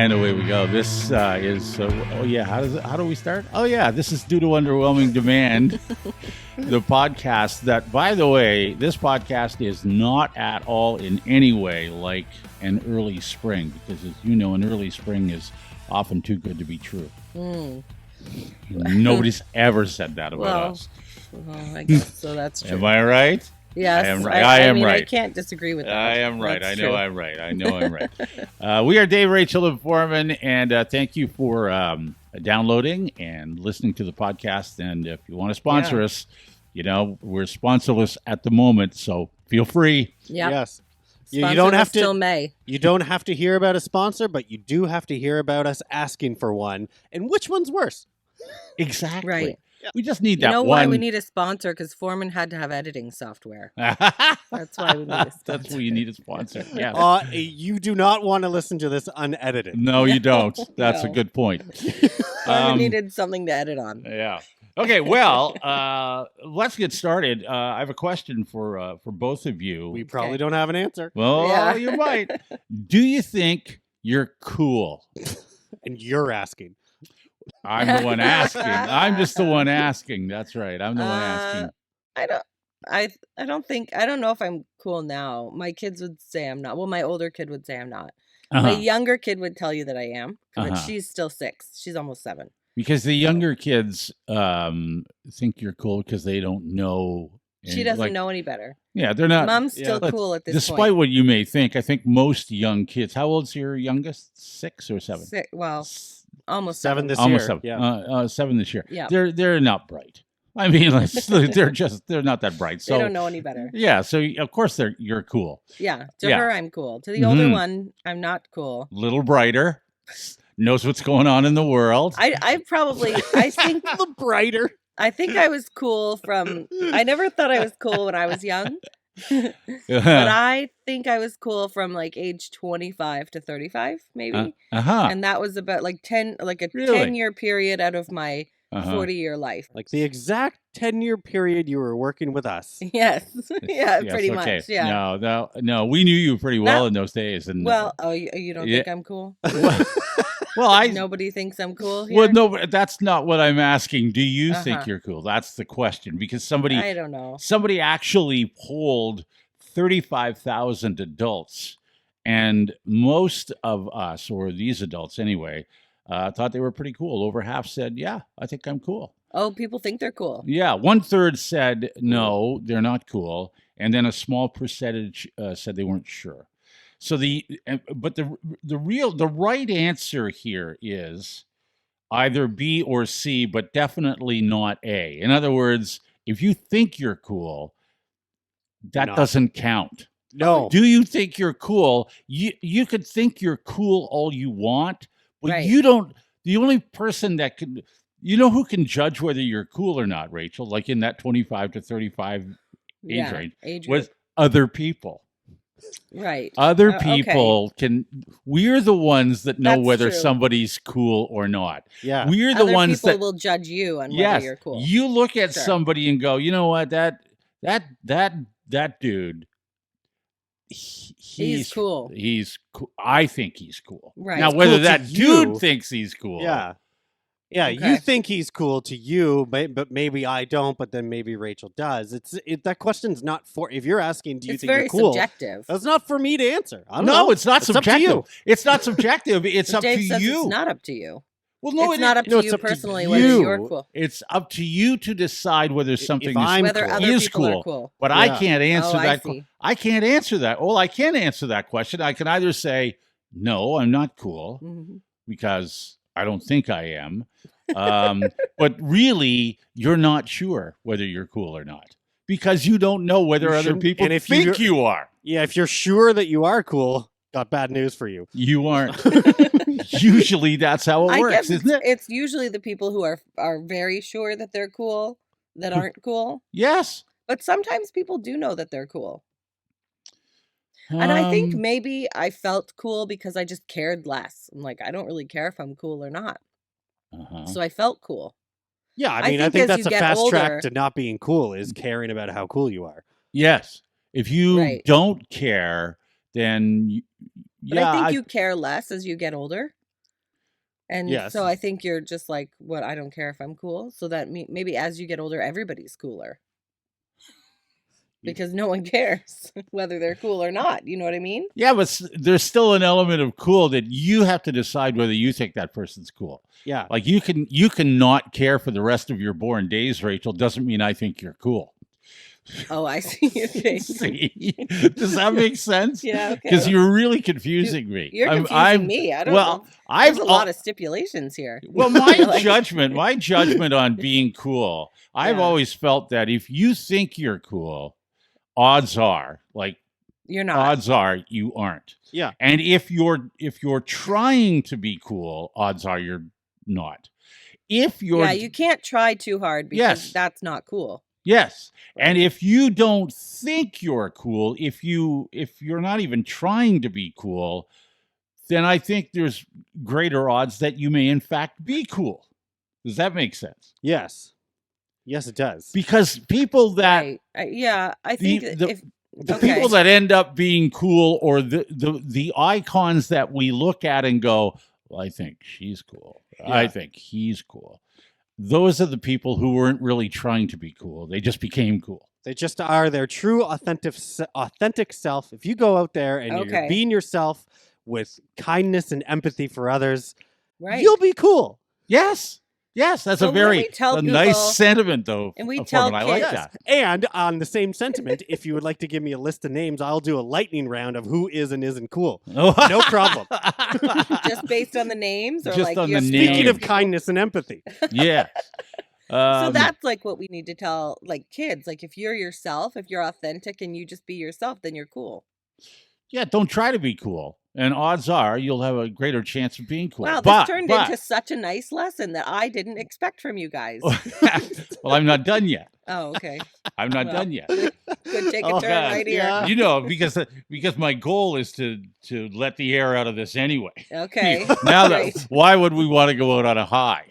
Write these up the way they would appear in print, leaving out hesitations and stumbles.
And away we go. This is, how do we start? Oh, yeah, this is Due to Underwhelming Demand, the podcast that, by the way, this podcast is not at all in any way like an early spring, because as you know, an early spring is often too good to be true. Nobody's ever said that about us. Well, I guess so. That's true. Am I right? Yes, I am right. I am right. I can't disagree with that. I am right. That's I know true. I'm right. I know I'm right. We are Dave, Rachel, and Forman, and thank you for downloading and listening to the podcast. And if you want to sponsor us, you know, we're sponsorless at the moment, so feel free. Yeah. Yes. You Sponsor don't have us to. till May. You don't have to hear about a sponsor, but you do have to hear about us asking for one. And which one's worse? Exactly. Right. We just need that You know one. why we need a sponsor? Because Forman had to have editing software. That's why we need a sponsor. That's why you need a sponsor. Yeah. You do not want to listen to this unedited. No, you don't. That's a No. good point. Forman needed something to edit on. Yeah. Okay. Well, let's get started. I have a question for both of you. We probably don't have an answer. Well, Yeah. you might. Do you think you're cool? And you're asking. I'm the one asking. I'm just the one asking. That's right. I'm the one asking. I don't know if I'm cool now. My kids would say I'm not. Well, my older kid would say I'm not. My younger kid would tell you that I am, but she's still 6. She's almost 7. Because the younger kids think you're cool because they don't know. She doesn't know any better. Yeah, they're not. Mom's still cool at this despite point. what you may think, I think most young kids. How old's your youngest? 6 or 7? Almost 7 this Almost year. 7. Yeah. 7 this year. Yeah. They're not bright. I mean, they're not that bright. So They don't know any better. yeah. So of course you're cool. Yeah. To Yeah. her, I'm cool. To the older one, I'm not cool. Little brighter. Knows what's going on in the world. I think The brighter. I think I was cool from. I never thought I was cool when I was young, but I think I was cool from like age 25 to 35, maybe. And that was about like 10-year period out of my 40-year life. Like the exact 10-year period you were working with us. Yes. Yeah, Yes, pretty okay. much. Yeah. No. We knew you pretty well No. in those days. And Well, you don't think I'm cool? well, Nobody thinks I'm cool here? well, no, but that's not what I'm asking. Do you think Uh-huh. you're cool? That's the question. Because I don't know. somebody actually polled 35,000 adults, and most of us, or these adults anyway, thought they were pretty cool. Over half said, "Yeah, I think I'm cool." Oh, people think they're cool. Yeah, 1/3 said no, they're not cool, and then a small percentage said they weren't sure. So the right answer here is either B or C, but definitely not A. In other words, if you think you're cool, that No. doesn't count. No. Do you think you're cool? You could think you're cool all you want, but Right. you don't. The only person that can, who can judge whether you're cool or not, Rachel, like in that 25 to 35 age range, Age was group. other people. Right. Other Okay. people we're the ones that know That's whether true. somebody's cool or not. Yeah. We're the Other ones people that, will judge you on yes, whether you're cool. you look at Sure. somebody and go, you know what, that dude, he's cool. He's cool. I think he's cool. Right. Now, He's whether cool to that you. dude thinks he's cool. Yeah. Yeah, Okay. you think he's cool to you, but maybe I don't, but then maybe Rachel does. That question's not for, if you're asking, do you It's think you're very cool? subjective. That's not for me to answer. I don't No, know. it's not It's up to subjective. you. It's not subjective. It's But up Dave to says you. it's not up to you. Well, no, It's not up no, to it's you up to personally you. whether you're cool. It's up to you to decide whether something I'm Whether cool. other is people cool. are cool. But I Yeah. can't answer Oh, I that. see. I can't answer that. Well, I can answer that question. I can either say, no, I'm not cool Mhm. because I don't think I am. But really, you're not sure whether you're cool or not because you don't know whether You other shouldn't- people and if think you're- you are. Yeah, if you're sure that you are cool, got bad news for you. You aren't. Usually that's how it I works, guess isn't it? it's usually the people who are very sure that they're cool that aren't cool. Yes. But sometimes people do know that they're cool. And I think Um, maybe I felt cool because I just cared less. I'm like, I don't really care if I'm cool or not. uh-huh. So I felt cool. Yeah, I I mean, I think think as that's you a get fast older- track to not being cool is caring about how cool you are. Yes. If you Right. don't care, then But I think you care less as you get older. And so I think you're just like, what? I don't care if I'm cool. So that maybe as you get older, everybody's cooler. Because no one cares whether they're cool or not. You know what I mean? Yeah, but there's still an element of cool that you have to decide whether you think that person's cool. Yeah. Like you can not care for the rest of your born days, Rachel. Doesn't mean I think you're cool. Oh, I see your face. See? Does that make sense? Yeah, okay. Because you're really confusing me. You're confusing me. I don't know. There's a lot of stipulations here. Well, my judgment on being cool, I've always felt that if you think you're cool, odds are, like, you're not. Odds are you aren't. Yeah. And if you're trying to be cool, odds are you're not. If you're you can't try too hard because that's not cool. Yes. And if you don't think you're cool, if you're not even trying to be cool, then I think there's greater odds that you may in fact be cool. Does that make sense? Yes. Yes, it does. Because people that I think the people that end up being cool, or the icons that we look at and go, well, I think she's cool. Yeah. I think he's cool. Those are the people who weren't really trying to be cool. They just became cool. They just are their true, authentic self. If you go out there and you're being yourself with kindness and empathy for others, you'll be cool. Yes. Yes, that's a nice sentiment, though. And we tell kids. I like that. And on the same sentiment, if you would like to give me a list of names, I'll do a lightning round of who is and isn't cool. No problem. Just based on the names? Or just like on the names. Speaking of kindness and empathy. Yeah. So that's like what we need to tell like kids. Like if you're yourself, if you're authentic and you just be yourself, then you're cool. Yeah, don't try to be cool. And odds are you'll have a greater chance of being cool. Wow, this turned into such a nice lesson that I didn't expect from you guys. Well, I'm not done yet. Oh, okay. I'm not done yet. Could take a turn right here. Yeah. You know, because my goal is to let the air out of this anyway. Okay. Now, why would we want to go out on a high?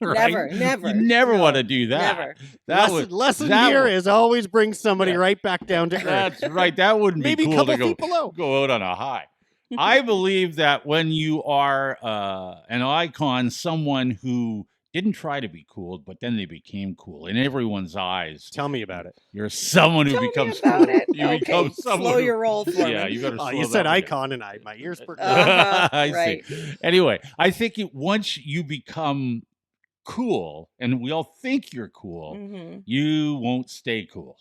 Right? Never. You never want to do that. Never. Lesson here is always bring somebody right back down to earth. That's right. That wouldn't be cool to go out on a high. I believe that when you are an icon, someone who didn't try to be cool, but then they became cool in everyone's eyes. Tell me about it. You're someone who becomes cool. Become someone. Slow your roll for me. Yeah, you better slow you said icon, and my ears perked up. I right. see. Anyway, I think once you become cool, and we all think you're cool, you won't stay cool.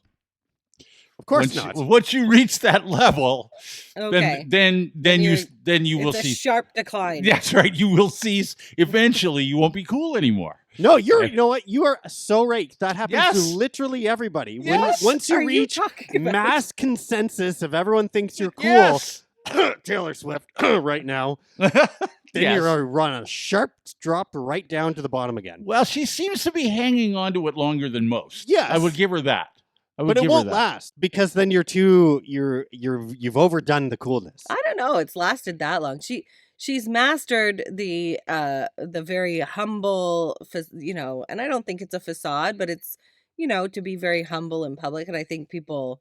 Of course not. Once you reach that level, then you will see a sharp decline. That's right. You will cease. Eventually, you won't be cool anymore. No, you know what? You are so right. That happens to literally everybody. Yes. Once you reach mass consensus of everyone thinks you're cool, Taylor Swift right now, then you're going to run a sharp drop right down to the bottom again. Well, she seems to be hanging on to it longer than most. Yes. I would give her that. But it won't last because then you've overdone the coolness. I don't know. It's lasted that long. She's mastered the very humble, and I don't think it's a facade, but it's, to be very humble in public. And I think people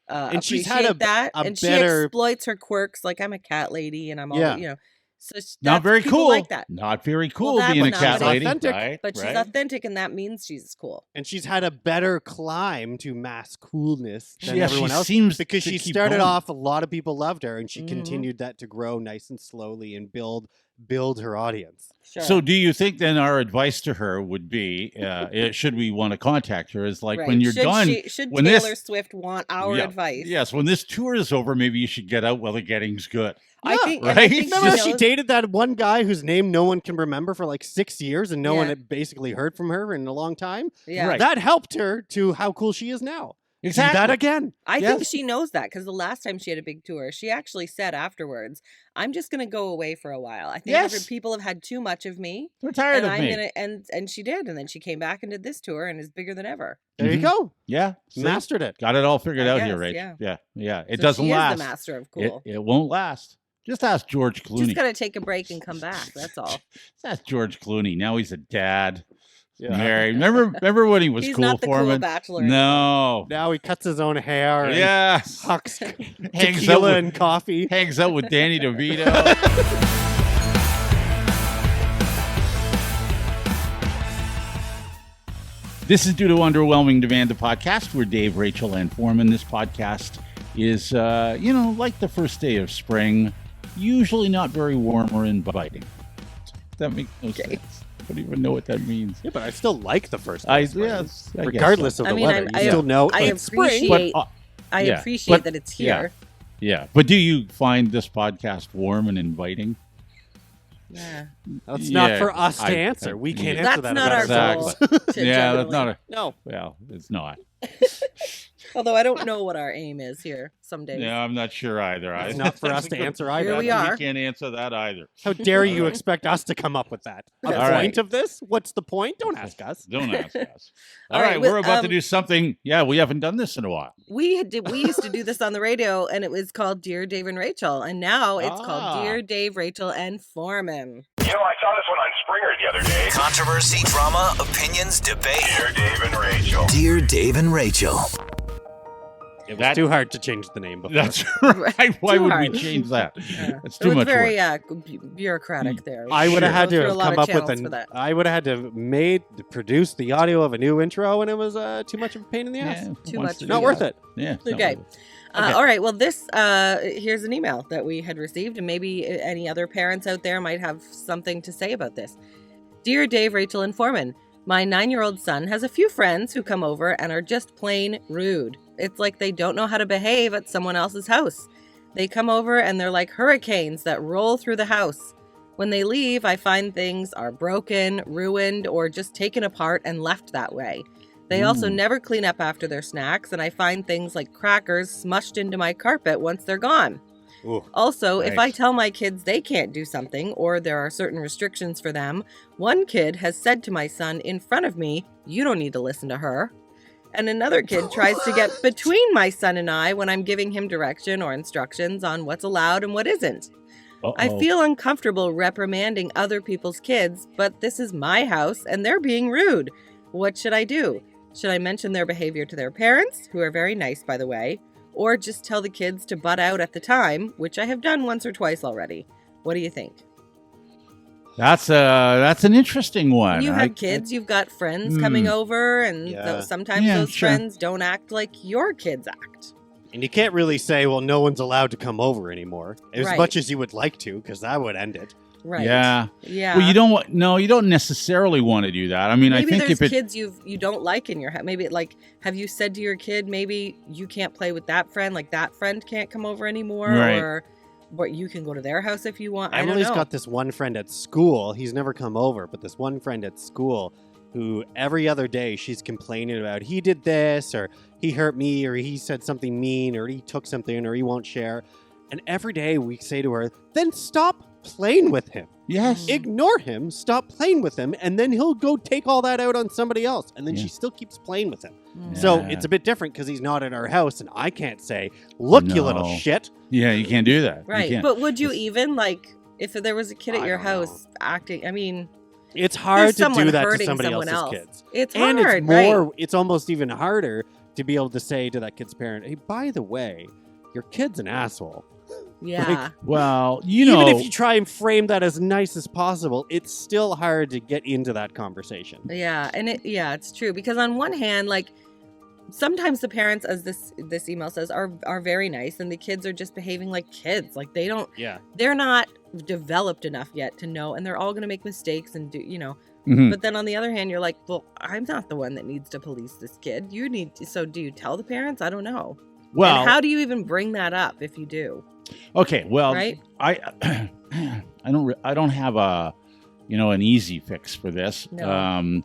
and appreciate she's had that. And she exploits her quirks. Like I'm a cat lady and I'm all, so not very cool. Like that. Not very cool being a cat lady. Authentic, but she's authentic, and that means she's cool. And she's had a better climb to mass coolness than everyone else. Because she started off, a lot of people loved her, and she continued that to grow nice and slowly and build her audience. Sure. So do you think then our advice to her would be, should we want to contact her, is like when you're done. Should Taylor Swift want our advice? Yes, when this tour is over, maybe you should get out while the getting's good. I think, right? I think remember she dated that one guy whose name no one can remember for like 6 years, and no one had basically heard from her in a long time? Yeah. Right. That helped her to how cool she is now. Exactly. Do that again. I think she knows that because the last time she had a big tour, she actually said afterwards, I'm just going to go away for a while. I think people have had too much of me. They're tired of me. And she did. And then she came back and did this tour and is bigger than ever. There you go. Yeah. Mastered it. Got it all figured out here, right? Yeah. It so doesn't last. She is the master of cool. It won't last. Just ask George Clooney. Just got to take a break and come back. That's all. Just ask George Clooney. Now he's a dad. Yeah. Married. Remember when he was He's cool, not the Forman? cool bachelor. No. Now he cuts his own hair. Yes. Hucks tequila and coffee. Hangs out with Danny DeVito. This is Due to Underwhelming Demand, the podcast. We're Dave, Rachel, and Forman. This podcast is, like the first day of spring, usually not very warm or inviting. That makes no sense. I don't even know what that means. Yeah, but I still like the first day of spring. Yes, regardless of the weather. You still know it's spring. I appreciate that it's here. Yeah, but do you find this podcast warm and inviting? Yeah. That's not for us to answer. We can't answer that. That's not our goal. That's not No. Well, it's not. Although I don't know what our aim is here some days. Yeah, I'm not sure either. It's not for us to answer either. Here we are. We can't answer that either. How dare you expect us to come up with that? The point of this? What's the point? Don't ask us. Don't ask us. All right, we're about to do something. Yeah, we haven't done this in a while. We used to do this on the radio, and it was called Dear Dave and Rachel, and now it's called Dear Dave, Rachel, and Forman. I saw this one on Springer the other day. Controversy, drama, opinions, debate. Dear Dave and Rachel. Dear Dave and Rachel. It was too hard to change the name before. That's right. Why would we change that? It's too much very bureaucratic there. I would have had to have come up with I would have had to produce the audio of a new intro, and it was too much of a pain in the ass. Too much. Not worth it. Yeah. Okay. All right. Well, here's an email that we had received, and maybe any other parents out there might have something to say about this. Dear Dave, Rachel, and Forman, my 9-year-old son has a few friends who come over and are just plain rude. It's like they don't know how to behave at someone else's house. They come over and they're like hurricanes that roll through the house. When they leave, I find things are broken, ruined, or just taken apart and left that way. They also never clean up after their snacks, and I find things like crackers smushed into my carpet once they're gone. Ooh, also, nice. If I tell my kids they can't do something or there are certain restrictions for them, one kid has said to my son in front of me, "You don't need to listen to her." And another kid tries to get between my son and I when I'm giving him direction or instructions on what's allowed and what isn't. I feel uncomfortable reprimanding other people's kids, but this is my house and they're being rude. What should I do? Should I mention their behavior to their parents, who are very nice, by the way, or just tell the kids to butt out at the time, which I have done once or twice already? What do you think? That's an interesting one. You have kids, you've got friends coming over, and sometimes those friends don't act like your kids act. And you can't really say, well, no one's allowed to come over anymore, as much as you would like to, because that would end it. Right. Yeah. Yeah. Well, you don't necessarily want to do that. I mean, maybe I think there's kids you don't like in your house. Maybe have you said to your kid, maybe you can't play with that friend, like that friend can't come over anymore, or but you can go to their house if you want. Emily's got this one friend at school. He's never come over, but this one friend at school who every other day she's complaining about he did this, or he hurt me, or he said something mean, or he took something, or he won't share. And every day we say to her, then stop playing with him. Yes. Ignore him, stop playing with him, and then he'll go take all that out on somebody else. And then she still keeps playing with him. Yeah. So it's a bit different because he's not at our house, and I can't say, look, you little shit. Yeah, you can't do that. Right. But would you even, if there was a kid at your house acting, I mean... It's hard to do that to somebody else's kids. It's hard, and it's it's almost even harder to be able to say to that kid's parent, hey, by the way, your kid's an asshole. Yeah. Well, even if you try and frame that as nice as possible, it's still hard to get into that conversation. Yeah, and it's true, because on one hand, sometimes the parents, as this email says, are very nice, and the kids are just behaving like kids. Like they're not developed enough yet to know, and they're all going to make mistakes and do, Mm-hmm. But then on the other hand, you're like, well, I'm not the one that needs to police this kid. You need to, so do you tell the parents? I don't know. Well, and how do you even bring that up if you do? Okay, well, right? I don't have an easy fix for this. No.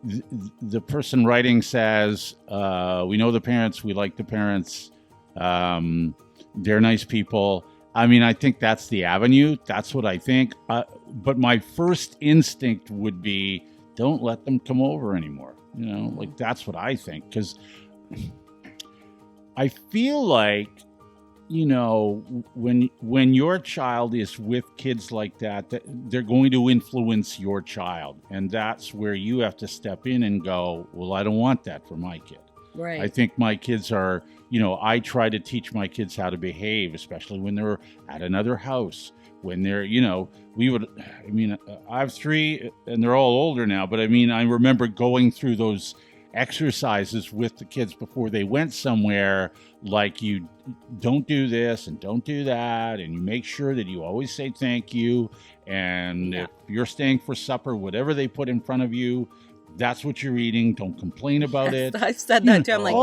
The person writing says, we know the parents, we like the parents, they're nice people. I mean, I think that's the avenue. That's what I think. But my first instinct would be, don't let them come over anymore. That's what I think. Because I feel like, when your child is with kids like that, they're going to influence your child. And that's where you have to step in and go, well, I don't want that for my kid. Right. I think my kids are, I try to teach my kids how to behave, especially when they're at another house. When they're, I have 3 and they're all older now, but I remember going through those exercises with the kids before they went somewhere, like you don't do this and don't do that, and you make sure that you always say thank you, and if you're staying for supper, whatever they put in front of you, that's what you're eating. Don't complain about it. I've said that too. I'm like,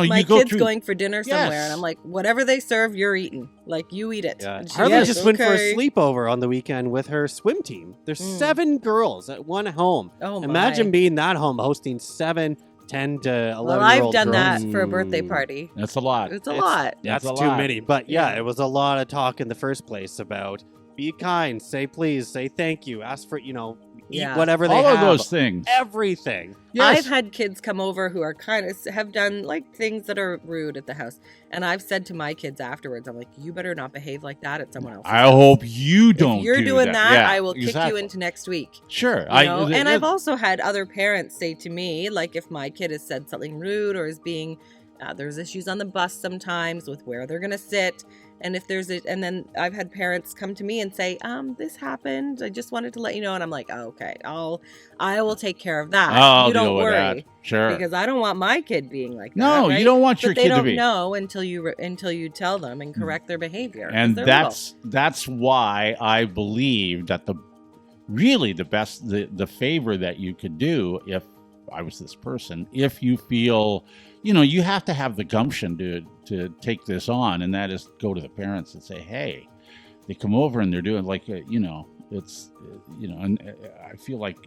my you go kid's through, going for dinner somewhere, and I'm like, whatever they serve, you're eating. Like, you eat it. Yeah. Harley just went for a sleepover on the weekend with her swim team. There's 7 girls at one home. Oh, my. Imagine being that home, hosting 7, 10 to 11-year-old Well, I've done girls. that for a birthday party. That's a lot. It's a lot. That's That's a too lot. many. But it was a lot of talk in the first place about be kind, say please, say thank you, ask for, eat whatever they all have. of those things. Everything. Yes. I've had kids come over who are have done like things that are rude at the house. And I've said to my kids afterwards, I'm like, you better not behave like that at someone else. I hope you don't. If you're do doing that, Yeah, I will kick exactly. you into next week. Sure. And I've also had other parents say to me, like, if my kid has said something rude or is being, there's issues on the bus sometimes with where they're going to sit. And if and then I've had parents come to me and say, this happened. I just wanted to let you know. And I'm like, oh, okay, I will take care of that. I'll you don't deal with worry. that. Sure. Because I don't want my kid being like that. No, right? you don't want your but kid to be. they don't know until you tell them and correct their behavior. And that's why I believe that the favor that you could do, if I was this person, if you feel, you have to have the gumption to take this on, and that is go to the parents and say, hey, they come over and they're doing like, it's, and I feel like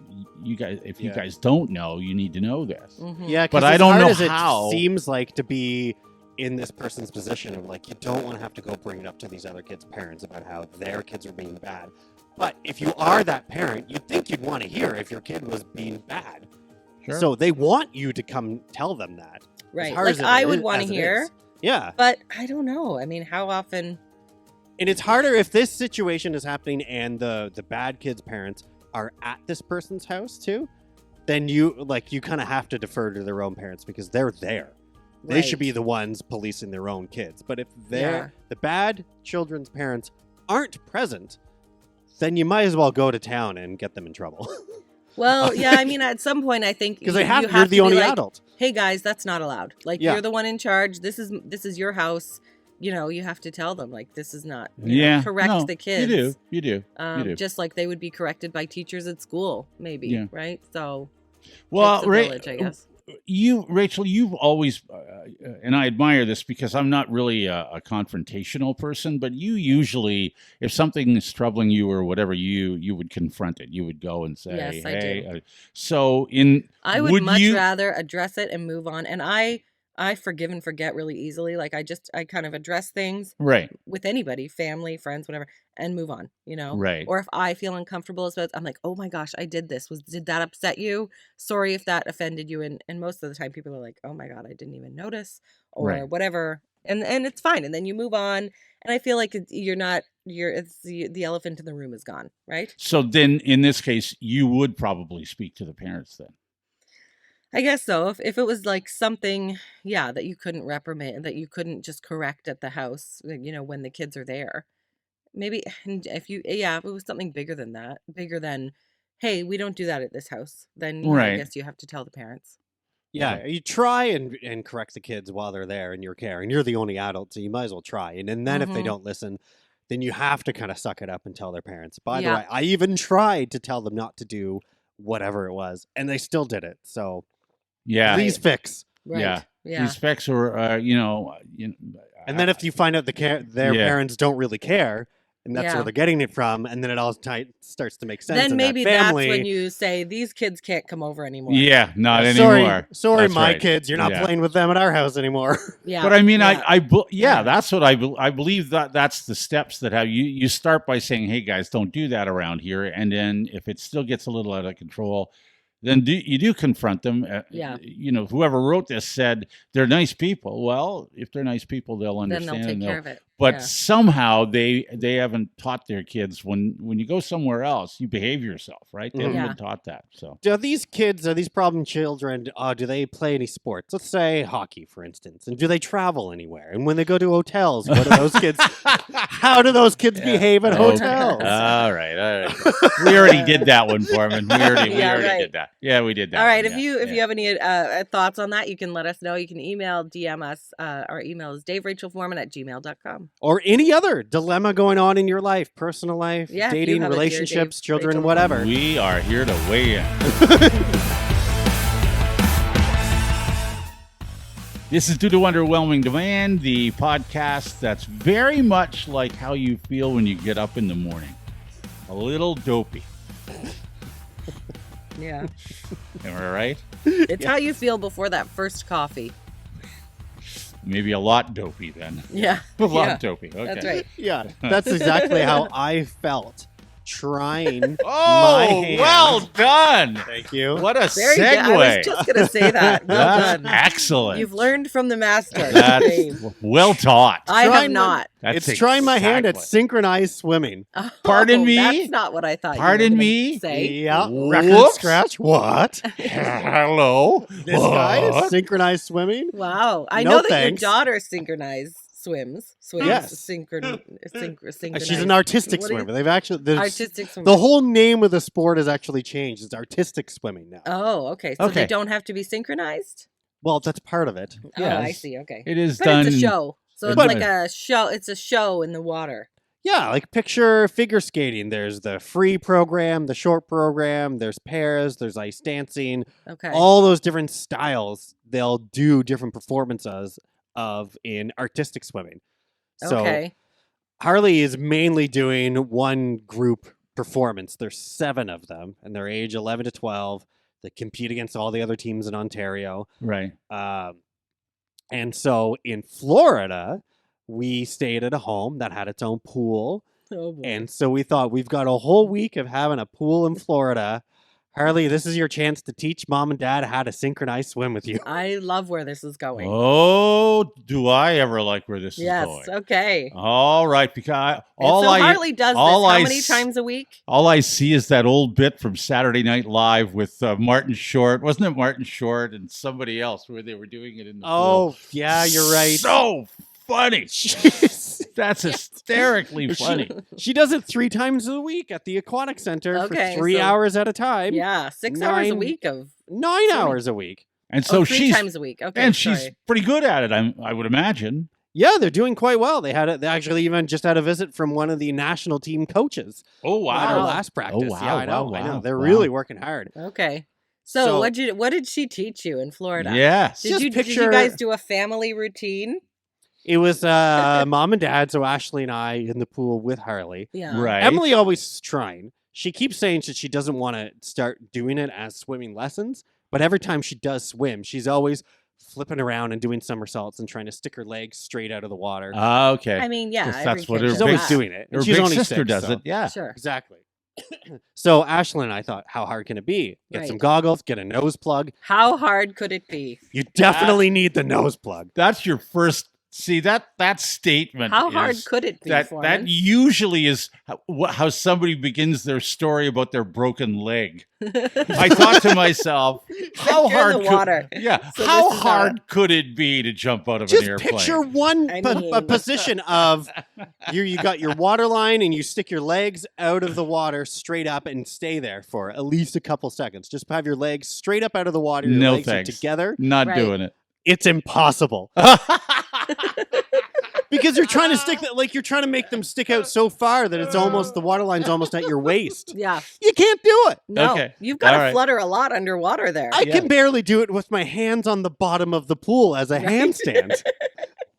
you guys, if you guys don't know, you need to know this. Mm-hmm. Yeah, but I don't know how. It seems like to be in this person's position of like, you don't want to have to go bring it up to these other kids' parents about how their kids are being bad. But if you are that parent, you'd think you'd want to hear if your kid was being bad. Sure. So they want you to come tell them that. Right. Like I would want to hear. Yeah. But I don't know. I mean, how often? And it's harder if this situation is happening and the bad kid's parents are at this person's house too. Then you kind of have to defer to their own parents because they're there. They should be the ones policing their own kids. But if the bad children's parents aren't present, then you might as well go to town and get them in trouble. Well, yeah, I mean, at some point, I think because you're the only adult. Hey guys, that's not allowed. Like you're the one in charge. This is your house. You have to tell them like this is not. Correct the kids. You do. Just like they would be corrected by teachers at school, maybe. Right. So. Well, village, I guess. Rachel, you've always, and I admire this because I'm not really a confrontational person, but you usually, if something is troubling you or whatever, you would confront it. You would go and say, yes, hey. I do. I would much rather address it and move on. And I forgive and forget really easily. Like I kind of address things with anybody, family, friends, whatever, and move on, Right. Or if I feel uncomfortable about it, I'm like, oh my gosh, I did this. Did that upset you? Sorry if that offended you. And most of the time people are like, oh my God, I didn't even notice or whatever. And it's fine. And then you move on. And I feel like it's the elephant in the room is gone. Right. So then in this case, you would probably speak to the parents then. I guess so. If it was like something, that you couldn't reprimand, that you couldn't just correct at the house, when the kids are there, maybe if it was something bigger than that, bigger than, hey, we don't do that at this house, then I guess you have to tell the parents. Yeah, you try and correct the kids while they're there in your care, and you're the only adult, so you might as well try. And then if they don't listen, then you have to kind of suck it up and tell their parents. By the way, I even tried to tell them not to do whatever it was, and they still did it. So. Yeah. Please fix. Right. Yeah. Yeah. These fix are, and then if you find out their parents don't really care, and that's where they're getting it from, and then it all starts to make sense. Then in maybe that family. that's when you say these kids can't come over anymore. Yeah, not anymore. Sorry, that's my right. kids, you're not playing with them at our house anymore. Yeah. But I mean, that's what I believe that's the steps that have you start by saying, hey guys, don't do that around here, and then if it still gets a little out of control. Then you confront them. Whoever wrote this said they're nice people. Well, if they're nice people, they'll understand. Then they'll take care of it. But somehow they haven't taught their kids when you go somewhere else, you behave yourself, right? They haven't been taught that. So do these kids, are these problem children, do they play any sports? Let's say hockey, for instance. And do they travel anywhere? And when they go to hotels, what do those kids, how do those kids behave at hotels? All right. We already did that one, Forman. We already did that. Yeah, we did that. All right. One, if you have any thoughts on that, you can let us know. You can DM us. Our email is daverachelforman@gmail.com. Or any other dilemma going on in your life, personal life, dating, relationships, children, whatever. We are here to weigh in. This is Due to Underwhelming Demand, the podcast that's very much like how you feel when you get up in the morning. A little dopey. Yeah. Am I right? It's how you feel before that first coffee. Maybe a lot dopey then. Yeah. A lot dopey. Okay. That's right. Yeah, that's exactly how I felt trying my hand. Well done. Thank you. What a Very segue. good. I was just going to say that. Well That's done. excellent. You've learned from the master. That's well taught. I have not. That's It's trying my hand at exactly. synchronized swimming. Pardon me? That's not what I thought Pardon you were me? gonna say. Yeah, record Whoops. scratch. What? Hello. This guy synchronized swimming? Wow. I No know that thanks. your daughter synchronized swims. Yes. Synchronized. She's an artistic What do you- swimmer. They've actually Artistic swimmer. the whole name of the sport has actually changed. It's artistic swimming now. Oh, okay. So Okay. they don't have to be synchronized? Well, that's part of it. Oh, I Yes. see. Okay. It is But done. it's a show. So it's But- like a show. It's a show in the water. Yeah, like picture figure skating. There's the free program, the short program, there's pairs, there's ice dancing, Okay. all those different styles they'll do different performances of in artistic swimming. So Okay. Harley is mainly doing one group performance. There's 7 of them, and they're age 11 to 12. They compete against all the other teams in Ontario. Right. And so in Florida, we stayed at a home that had its own pool. Oh, boy. And so we thought, we've got a whole week of having a pool in Florida. Harley, this is your chance to teach mom and dad how to synchronize swim with you. I love where this is going. Oh, do I ever like where this Yes. is going? Okay. All right, because Harley does this all how I many s- times a week? all I see is that old bit from Saturday Night Live with Martin Short. Wasn't it Martin Short and somebody else where they were doing it in the pool? Oh, yeah, you're right. So funny. That's hysterically funny. She does it 3 times a week at the aquatic center Okay, for 3 so- hours at a time. Yeah, 6 hours a 9 week of 9 hours a week. And so 3 she's times a week. Okay, and sorry. she's pretty good at it. I would imagine. Yeah, they're doing quite well. They actually even just had a visit from one of the national team coaches Oh at our Wow. last practice. wow, Yeah, I know. wow. They're Wow. really working hard. Okay. So, what did she teach you in Florida? Yes. Did Just you picture- guys do a family routine? It was mom and dad, so Ashley and I in the pool with Harley. Yeah. Right. Emily always trying. She keeps saying that she doesn't want to start doing it as swimming lessons, but every time she does swim, she's always flipping around and doing somersaults and trying to stick her legs straight out of the water. Okay. I mean, yeah. Guess every that's what kid her She's does always that. doing it. Her And she's big only sister 6, does so- it. Yeah. Sure. Exactly. So Ashley and I thought, how hard can it be? Get some Right. goggles, get a nose plug. How hard could it be? You definitely need the nose plug. That's your first. See that statement. How hard is- could it be, that Forman? usually is how somebody begins their story about their broken leg. I thought to myself, how You're in hard the water. yeah, So how this is hard could it be to jump out of Just an airplane? picture one I a mean- position of you got your water line and you stick your legs out of the water straight up and stay there for at least a couple seconds. Just have your legs straight up out of the water. Your No legs thanks. are together. Not Right. doing it. It's impossible. Because you're trying to you're trying to make them stick out so far that it's almost the water line's almost at your waist. Yeah. You can't do it. No. Okay. You've got All to right. flutter a lot underwater there. I Yeah. can barely do it with my hands on the bottom of the pool as a handstand.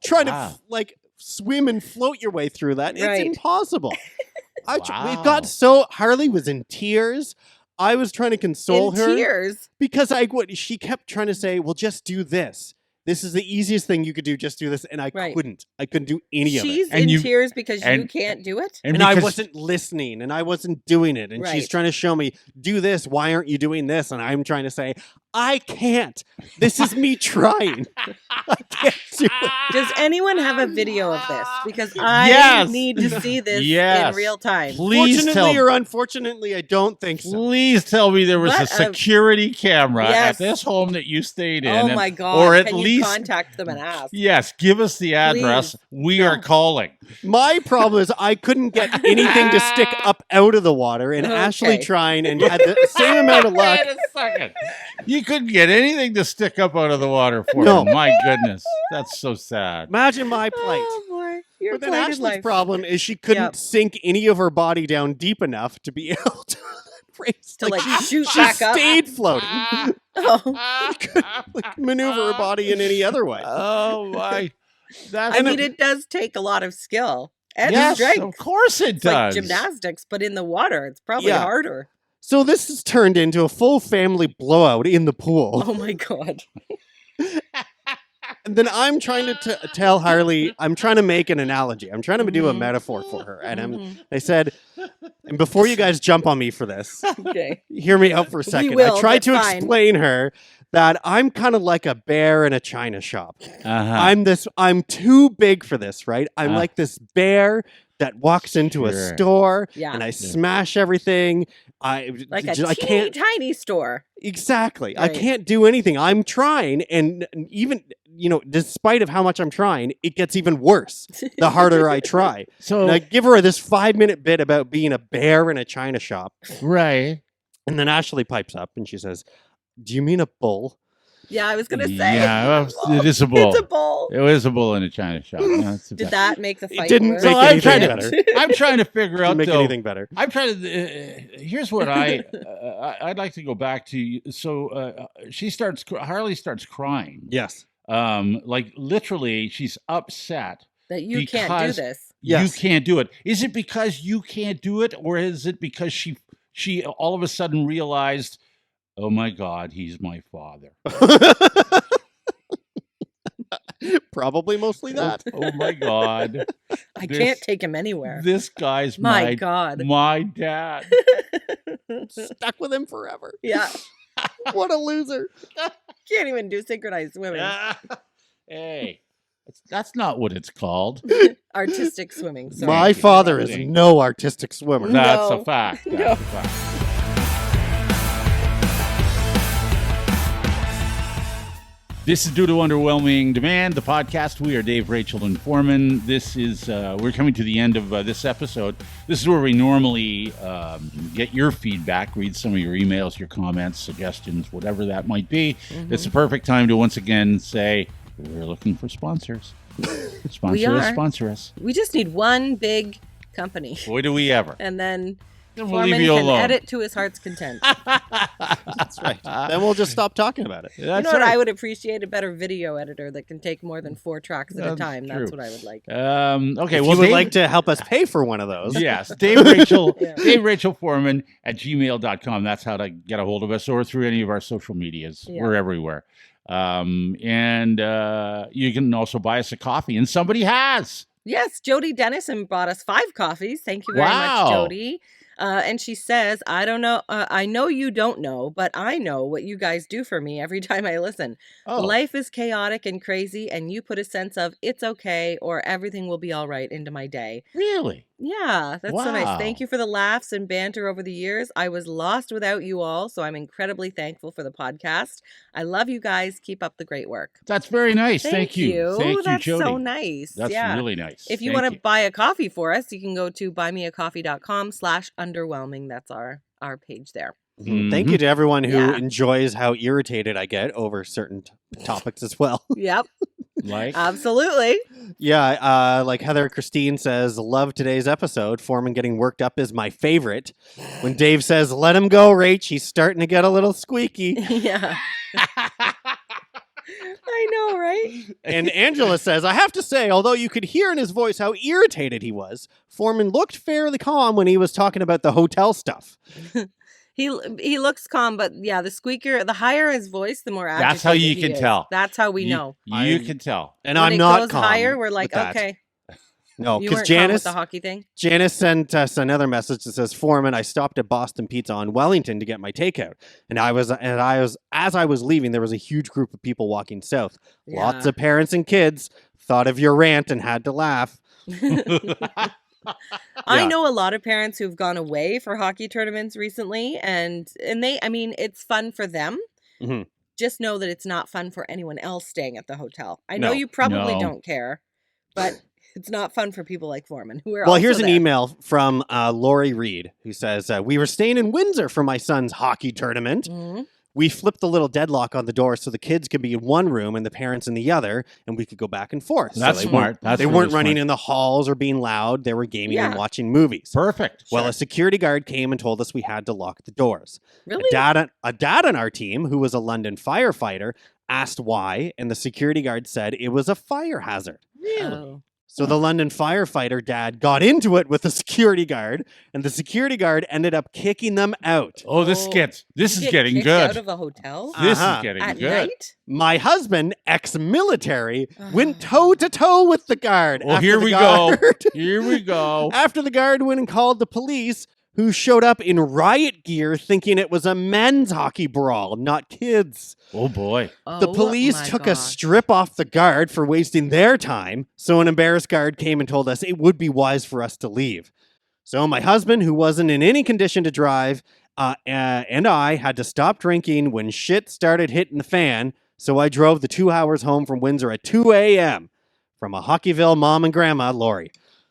Trying Wow. to swim and float your way through that. Right. It's impossible. It Wow. got so Harley was in tears. I was trying to console In her tears. because she kept trying to say, "Well, just do this. This is the easiest thing you could do. Just do this." And I Right. couldn't. I couldn't do any of it. She's And in you- tears because you and- can't do it? And I because- wasn't listening and I wasn't doing it. And she's Right. trying to show me, do this. Why aren't you doing this? And I'm trying to say, I can't. This is me trying. I can't do it. Does anyone have a video of this? Because I need to see this in real time. Please Fortunately or unfortunately, I don't think so. Please tell me there was a security camera at this home that you stayed in. Oh my God. Or at Can least you contact them and ask? Yes, give us the address. Please. We are calling. My problem is I couldn't get anything to stick up out of the water, and Ashley trying and had the same amount of luck. Wait a second. You couldn't get anything to stick up out of the water for you. My goodness. That's so sad. Imagine my plight. Oh, boy. But then Ashley's problem is she couldn't sink any of her body down deep enough to be able to raise. To shoot back up. She stayed floating. She couldn't maneuver her body in any other way. Oh, my. I mean, it does take a lot of skill and strength. Of course it does. Like gymnastics, but in the water, it's probably harder. So this has turned into a full family blowout in the pool. Oh, my God. And then I'm trying to tell Harley, I'm trying to make an analogy. I'm trying to do a metaphor for her. And I said, and before you guys jump on me for this, hear me out for a second. I tried to explain her that I'm kind of like a bear in a china shop. I'm too big for this, right? I'm like this bear that walks into a store and I smash everything. Like a tiny store. Exactly. Right. I can't do anything. I'm trying, and even despite of how much I'm trying, it gets even worse the harder I try. So and I give her this 5-minute bit about being a bear in a china shop. Right. And then Ashley pipes up and she says, "Do you mean a bull?" Yeah, I was going to say. Yeah, it is a bull. It's a bull. It was a bull in a china shop. Did that make the fight It didn't worse? make anything better. I'm trying to figure out, make anything better. I'm trying to, here's what I'd like to go back to. So Harley starts crying. Yes. Like literally she's upset. That you can't do this. You can't do it. Is it because you can't do it? Or is it because she all of a sudden realized, oh my God, he's my father? Probably mostly that. Oh my God. I can't take him anywhere. This guy's my God. My dad. Stuck with him forever. Yeah. What a loser. Can't even do synchronized swimming. Hey, that's not what it's called. Artistic swimming. Sorry. My father is no artistic swimmer. That's a fact. That's a fact. This is due to Underwhelming Demand, the podcast. We are Dave, Rachel, and Forman. This is we're coming to the end of this episode. This is where we normally get your feedback, read some of your emails, your comments, suggestions, whatever that might be. It's the perfect time to once again say we're looking for sponsors. Sponsor us. We just need one big company. Boy, do we ever. And then we'll Forman leave you can alone. edit to his heart's content. That's right. Then we'll just stop talking about it. You know what I would appreciate? A better video editor that can take more than 4 tracks at a time. True. That's what I would like. Okay, if well, you would like to help us pay for one of those. Yes, Dave Rachel Forman at gmail.com. That's how to get a hold of us, or through any of our social medias. Yeah. We're everywhere. And you can also buy us a coffee, and somebody has. Yes, Jody Dennison bought us 5 coffees. Thank you very much, Jody. And she says, I don't know. I know you don't know, but I know what you guys do for me every time I listen. Oh. Life is chaotic and crazy, and you put a sense of it's okay or everything will be all right into my day. Really? Yeah, that's so nice. Thank you for the laughs and banter over the years. I was lost without you all, so I'm incredibly thankful for the podcast. I love you guys. Keep up the great work. That's very nice. Thank you. Thank you, that's Jody. so nice. That's really nice. If you want to buy a coffee for us, you can go to buymeacoffee.com/underwhelming. That's our page there. Mm-hmm. Thank you to everyone who enjoys how irritated I get over certain topics as well. Yep. Like? Absolutely. Yeah, like Heather Christine says, love today's episode. Forman getting worked up is my favorite. When Dave says, let him go, Rach, he's starting to get a little squeaky. Yeah. I know, right? And Angela says, I have to say, although you could hear in his voice how irritated he was, Forman looked fairly calm when he was talking about the hotel stuff. He looks calm, but yeah, the squeaker, the higher his voice, the more agitated That's how you can tell. That's how we know. You can tell. And when I'm not calm. When it goes calm higher, we're like, okay. No, You because weren't calm with Janice, the hockey thing? Janice sent us another message that says, Foreman, I stopped at Boston Pizza on Wellington to get my takeout. And as I was leaving, there was a huge group of people walking south. Yeah. Lots of parents and kids thought of your rant and had to laugh. I know a lot of parents who've gone away for hockey tournaments recently, and it's fun for them. Mm-hmm. Just know that it's not fun for anyone else staying at the hotel. I know No. you probably don't care, but it's not fun for people like Forman who are Well, also here's an there. email from Lori Reed who says, we were staying in Windsor for my son's hockey tournament. Mm-hmm. We flipped the little deadlock on the door so the kids could be in one room and the parents in the other, and we could go back and forth. That's so smart. They weren't running in the halls or being loud. They were gaming and watching movies. Perfect. Well, a security guard came and told us we had to lock the doors. Really? A dad on our team, who was a London firefighter, asked why, and the security guard said it was a fire hazard. Really? Oh. So the London firefighter dad got into it with the security guard, and the security guard ended up kicking them out. Oh, this is Get getting kicked good. out of a hotel This is getting at good. night? My husband, ex-military, went toe-to-toe with the guard. Oh, here we go. Here we go. After the guard went and called the police, who showed up in riot gear thinking it was a men's hockey brawl, not kids. Oh, boy. The police took a strip off the guard for wasting their time, so an embarrassed guard came and told us it would be wise for us to leave. So my husband, who wasn't in any condition to drive, and I had to stop drinking when shit started hitting the fan, so I drove the 2 hours home from Windsor at 2 a.m. from a Hockeyville mom and grandma, Lori.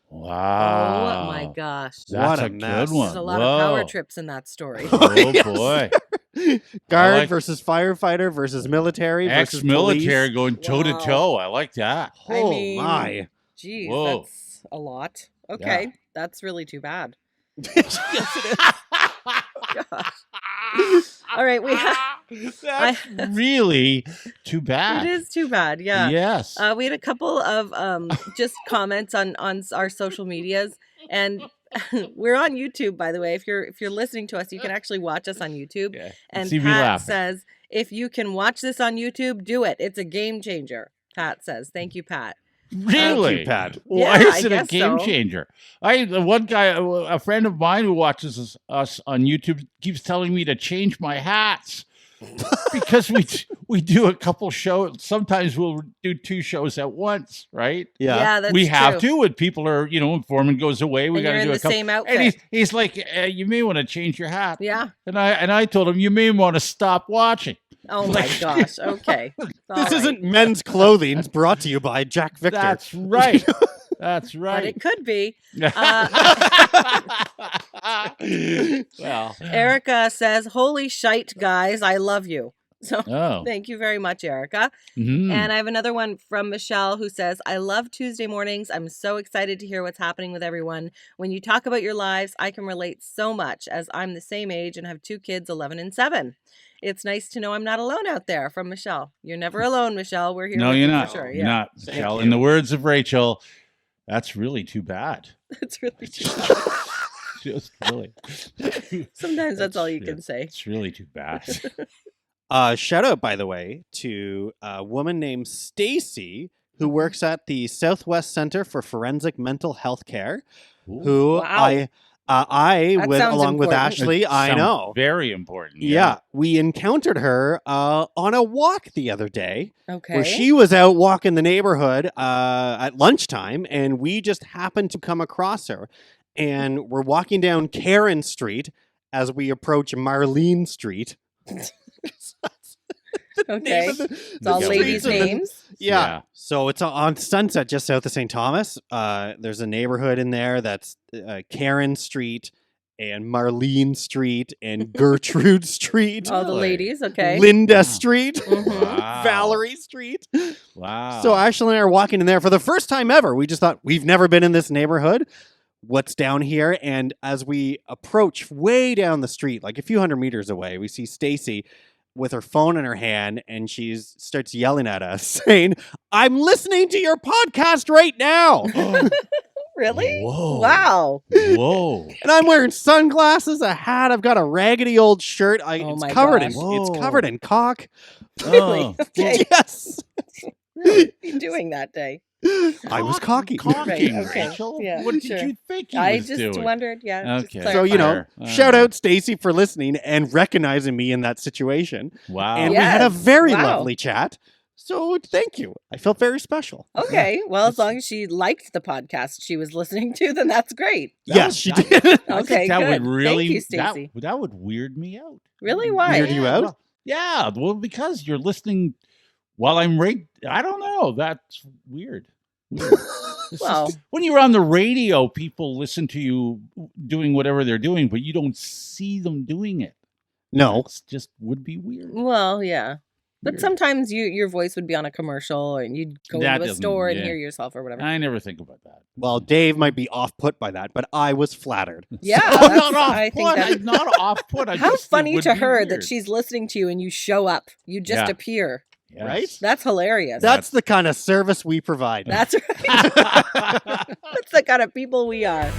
Wow. Oh, my gosh. That's What a a mess. good one. There's a lot of power trips in that story. Oh, Yes. boy. Guard versus firefighter versus military versus Ex-military police. going toe-to-toe. I like that. I Oh, mean, my. Geez, Whoa. that's a lot. Okay, that's really too bad. Yes, it is. Gosh. All right, That's really too bad. It is too bad. Yeah. Yes. We had a couple of just comments on our social medias, and we're on YouTube, by the way. If you're listening to us, you can actually watch us on YouTube. Yeah. And See me Pat laughing. says, if you can watch this on YouTube, do it. It's a game changer. Pat says, thank you, Pat. Really? Thank you, Pat. Why Yeah, is it I a guess game so. changer? The one guy, a friend of mine who watches us on YouTube, keeps telling me to change my hats because we do a couple shows. Sometimes we'll do 2 shows at once, right? Yeah. That's we have true. to when people are, when Foreman goes away. We And got you're to in do the a couple. same outfit. And he's like, you may want to change your hat. Yeah. And I told him you may want to stop watching. Oh my gosh. Okay. This isn't men's clothing. It's brought to you by Jack Victor. That's right. That's But right. it could be. Well. Erica says, holy shite, guys. I love you. So Oh. thank you very much, Erica. Mhm. And I have another one from Michelle who says, I love Tuesday mornings. I'm so excited to hear what's happening with everyone. When you talk about your lives, I can relate so much as I'm the same age and have 2 kids, 11 and 7. It's nice to know I'm not alone out there. From Michelle. You're never alone, Michelle. We're here No, with you're you not. for sure. You're Yeah. not, Thank Michelle. you. In the words of Rachel, that's really too bad. It's really too bad. Just really. Sometimes that's all you can say. It's really too bad. Shout out, by the way, to a woman named Stacy who works at the Southwest Center for Forensic Mental Health Care, who Wow. I That with sounds along with important. Ashley, I Sounds know. very important. Yeah, we encountered her on a walk the other day Okay. where she was out walking the neighborhood at lunchtime, and we just happened to come across her. And we're walking down Karen Street as we approach Marlene Street. Okay. It's all ladies' names. Yeah. So it's on Sunset, just south of St. Thomas. There's a neighborhood in there that's Karen Street and Marlene Street and Gertrude Street. All the Really? ladies. Okay. Linda Street. Mhm. Wow. Valerie Street. Wow. So Ashley and I are walking in there for the first time ever. We just thought, we've never been in this neighborhood. What's down here? And as we approach way down the street, like a few hundred meters away, we see Stacy with her phone in her hand, and she starts yelling at us, saying, "I'm listening to your podcast right now." Really? Whoa. Wow. Whoa. And I'm wearing sunglasses, a hat. I've got a raggedy old shirt. Oh It's my covered gosh. it's covered in cock. Really? Oh. Okay. Yes. What are you doing that day? I was cocky. Cocking, Right, okay. Rachel. Yeah, what sure. did you think he I was just doing? wondered, yeah. Okay. Just So, you know, Fair. shout out Stacy for listening and recognizing me in that situation. Wow. And we had a Yes, very wow. lovely chat. So thank you. I felt very special. Okay, well, as long as she liked the podcast she was listening to, then that's great. Yes, she did. I Okay, think that good. would really Thank you, Stacey. that would weird me out. Really? Why? Weird you out? Well, yeah, well, because you're listening while I'm I don't know. That's weird. It's Well, just, when you're on the radio, people listen to you doing whatever they're doing, but you don't see them doing it. No. It's just would be weird. well, yeah. But Weird. sometimes your voice would be on a commercial and you'd go That into a doesn't- store and yeah. hear yourself or whatever. I never think about that. Well, Dave might be off put by that, but I was flattered. Yeah, I'm that's- not off I think put. that- I'm not off put. How funny to her weird. that she's listening to you and you show up. You just Yeah. appear. Yes. Right? That's hilarious. That's the kind of service we provide. That's right. That's the kind of people we are.